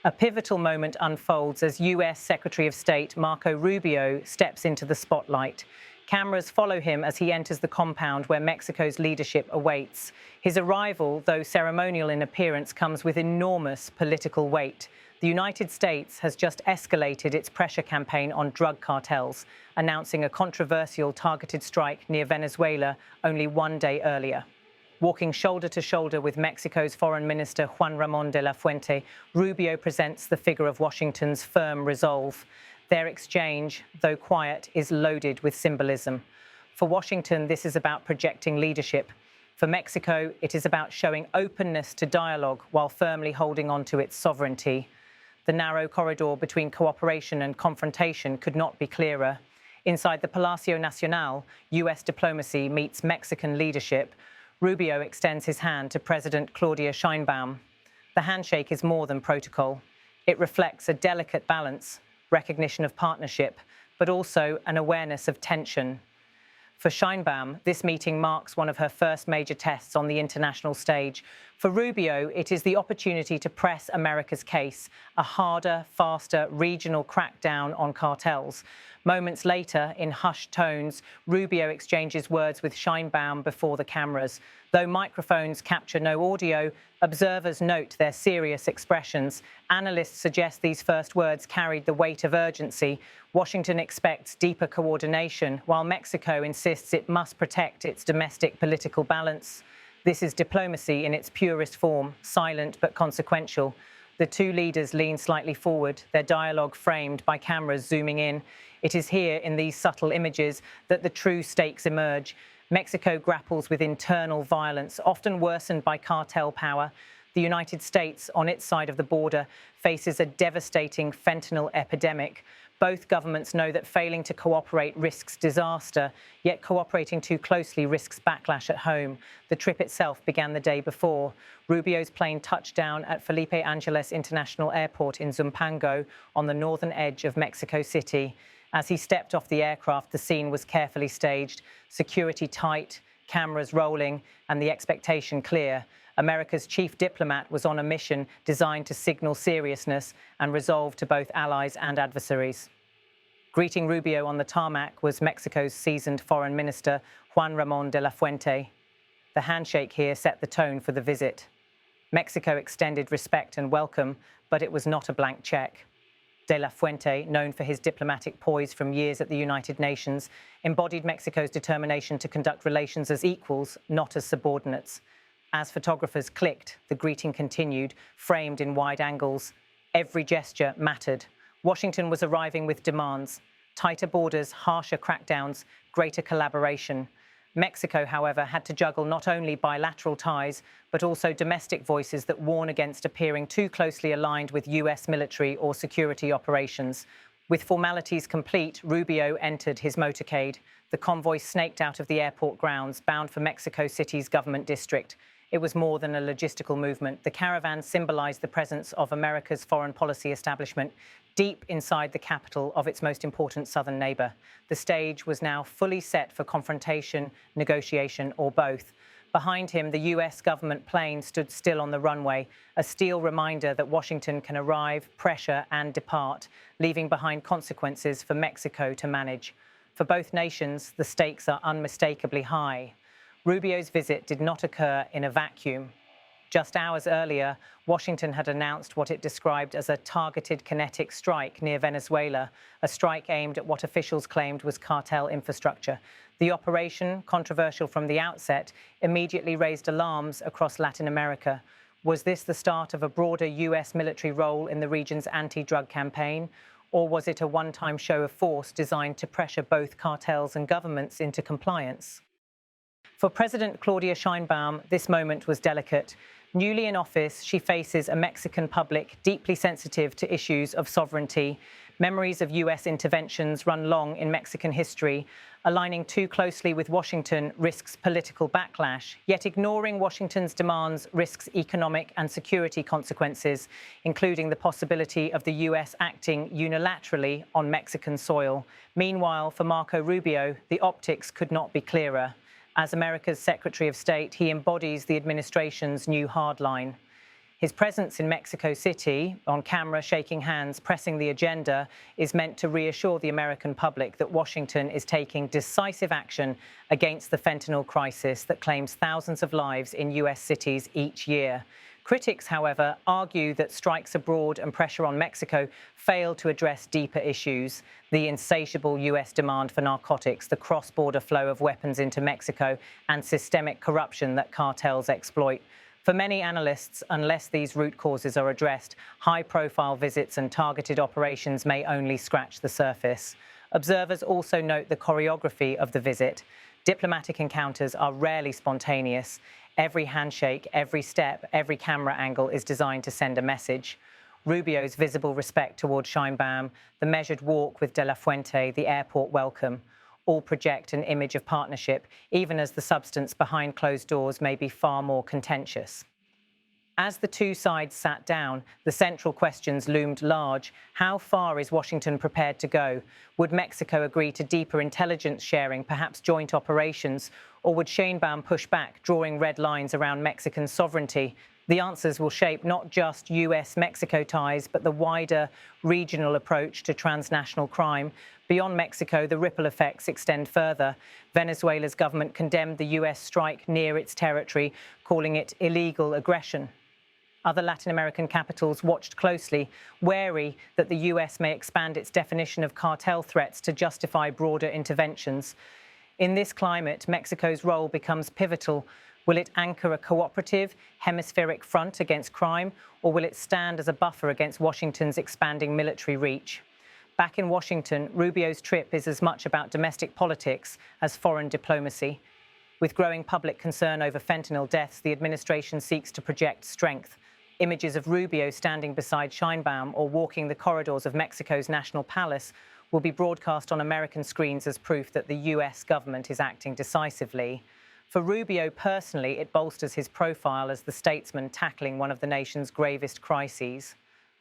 A pivotal moment unfolds as US Secretary of State Marco Rubio steps into the spotlight. Cameras follow him as he enters the compound where Mexico's leadership awaits. His arrival, though ceremonial in appearance, comes with enormous political weight. The United States has just escalated its pressure campaign on drug cartels, announcing a controversial targeted strike near Venezuela only one day earlier. Walking shoulder to shoulder with Mexico's Foreign Minister Juan Ramón de la Fuente, Rubio presents the figure of Washington's firm resolve. Their exchange, though quiet, is loaded with symbolism. For Washington, this is about projecting leadership. For Mexico, it is about showing openness to dialogue while firmly holding on to its sovereignty. The narrow corridor between cooperation and confrontation could not be clearer. Inside the Palacio Nacional, US diplomacy meets Mexican leadership. Rubio extends his hand to President Claudia Sheinbaum. The handshake is more than protocol. It reflects a delicate balance, recognition of partnership, but also an awareness of tension. For Sheinbaum, this meeting marks one of her first major tests on the international stage. For Rubio, it is the opportunity to press America's case, a harder, faster regional crackdown on cartels. Moments later, in hushed tones, Rubio exchanges words with Sheinbaum before the cameras. Though microphones capture no audio, observers note their serious expressions. Analysts suggest these first words carried the weight of urgency. Washington expects deeper coordination, while Mexico insists it must protect its domestic political balance. This is diplomacy in its purest form, silent but consequential. The two leaders lean slightly forward, their dialogue framed by cameras zooming in. It is here, in these subtle images, that the true stakes emerge. Mexico grapples with internal violence, often worsened by cartel power. The United States, on its side of the border, faces a devastating fentanyl epidemic. Both governments know that failing to cooperate risks disaster, yet cooperating too closely risks backlash at home. The trip itself began the day before. Rubio's plane touched down at Felipe Angeles International Airport in Zumpango on the northern edge of Mexico City. As he stepped off the aircraft, the scene was carefully staged, security tight, cameras rolling, and the expectation clear. America's chief diplomat was on a mission designed to signal seriousness and resolve to both allies and adversaries. Greeting Rubio on the tarmac was Mexico's seasoned foreign minister, Juan Ramón de la Fuente. The handshake here set the tone for the visit. Mexico extended respect and welcome, but it was not a blank check. De la Fuente, known for his diplomatic poise from years at the United Nations, embodied Mexico's determination to conduct relations as equals, not as subordinates. As photographers clicked, the greeting continued, framed in wide angles. Every gesture mattered. Washington was arriving with demands: tighter borders, harsher crackdowns, greater collaboration. Mexico, however, had to juggle not only bilateral ties, but also domestic voices that warn against appearing too closely aligned with US military or security operations. With formalities complete, Rubio entered his motorcade. The convoy snaked out of the airport grounds, bound for Mexico City's government district. It was more than a logistical movement. The caravan symbolized the presence of America's foreign policy establishment deep inside the capital of its most important southern neighbor. The stage was now fully set for confrontation, negotiation, or both. Behind him, the US government plane stood still on the runway, a steel reminder that Washington can arrive, pressure, and depart, leaving behind consequences for Mexico to manage. For both nations, the stakes are unmistakably high. Rubio's visit did not occur in a vacuum. Just hours earlier, Washington had announced what it described as a targeted kinetic strike near Venezuela, a strike aimed at what officials claimed was cartel infrastructure. The operation, controversial from the outset, immediately raised alarms across Latin America. Was this the start of a broader US military role in the region's anti-drug campaign? Or was it a one-time show of force designed to pressure both cartels and governments into compliance? For President Claudia Sheinbaum, this moment was delicate. Newly in office, she faces a Mexican public deeply sensitive to issues of sovereignty. Memories of US interventions run long in Mexican history. Aligning too closely with Washington risks political backlash, yet ignoring Washington's demands risks economic and security consequences, including the possibility of the US acting unilaterally on Mexican soil. Meanwhile, for Marco Rubio, the optics could not be clearer. As America's Secretary of State, he embodies the administration's new hardline. His presence in Mexico City, on camera, shaking hands, pressing the agenda, is meant to reassure the American public that Washington is taking decisive action against the fentanyl crisis that claims thousands of lives in US cities each year. Critics, however, argue that strikes abroad and pressure on Mexico fail to address deeper issues: the insatiable US demand for narcotics, the cross-border flow of weapons into Mexico, and systemic corruption that cartels exploit. For many analysts, unless these root causes are addressed, high-profile visits and targeted operations may only scratch the surface. Observers also note the choreography of the visit. Diplomatic encounters are rarely spontaneous. Every handshake, every step, every camera angle is designed to send a message. Rubio's visible respect toward Sheinbaum, the measured walk with De La Fuente, the airport welcome, all project an image of partnership, even as the substance behind closed doors may be far more contentious. As the two sides sat down, the central questions loomed large. How far is Washington prepared to go? Would Mexico agree to deeper intelligence sharing, perhaps joint operations? Or would Sheinbaum push back, drawing red lines around Mexican sovereignty? The answers will shape not just US-Mexico ties, but the wider regional approach to transnational crime. Beyond Mexico, the ripple effects extend further. Venezuela's government condemned the US strike near its territory, calling it illegal aggression. Other Latin American capitals watched closely, wary that the US may expand its definition of cartel threats to justify broader interventions. In this climate, Mexico's role becomes pivotal. Will it anchor a cooperative, hemispheric front against crime, or will it stand as a buffer against Washington's expanding military reach? Back in Washington, Rubio's trip is as much about domestic politics as foreign diplomacy. With growing public concern over fentanyl deaths, the administration seeks to project strength. Images of Rubio standing beside Sheinbaum or walking the corridors of Mexico's National Palace will be broadcast on American screens as proof that the US government is acting decisively. For Rubio personally, it bolsters his profile as the statesman tackling one of the nation's gravest crises.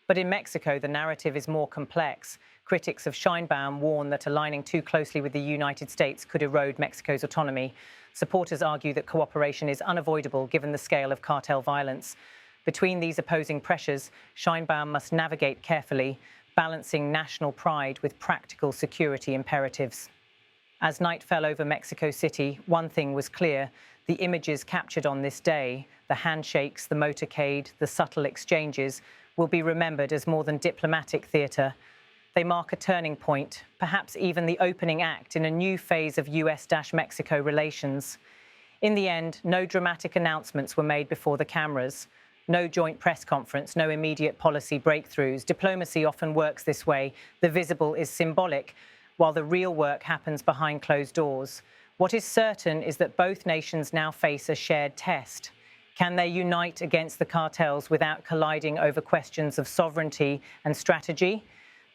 But in Mexico, the narrative is more complex. Critics of Sheinbaum warn that aligning too closely with the United States could erode Mexico's autonomy. Supporters argue that cooperation is unavoidable given the scale of cartel violence. Between these opposing pressures, Sheinbaum must navigate carefully, balancing national pride with practical security imperatives. As night fell over Mexico City, one thing was clear: the images captured on this day, the handshakes, the motorcade, the subtle exchanges, will be remembered as more than diplomatic theatre. They mark a turning point, perhaps even the opening act in a new phase of US-Mexico relations. In the end, no dramatic announcements were made before the cameras. No joint press conference, no immediate policy breakthroughs. Diplomacy often works this way. The visible is symbolic, while the real work happens behind closed doors. What is certain is that both nations now face a shared test. Can they unite against the cartels without colliding over questions of sovereignty and strategy?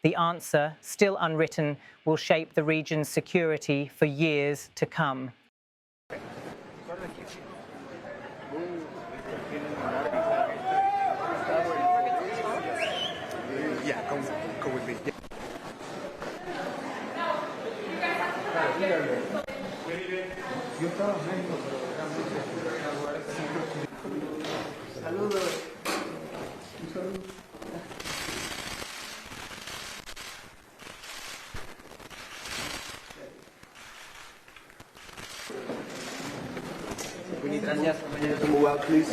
The answer, still unwritten, will shape the region's security for years to come. Gracias. Move out, please.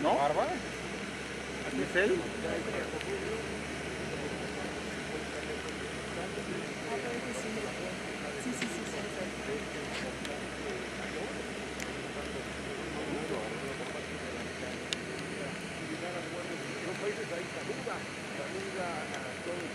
¿No? ¿Bárbara? ¿Es él? Saluda a todos.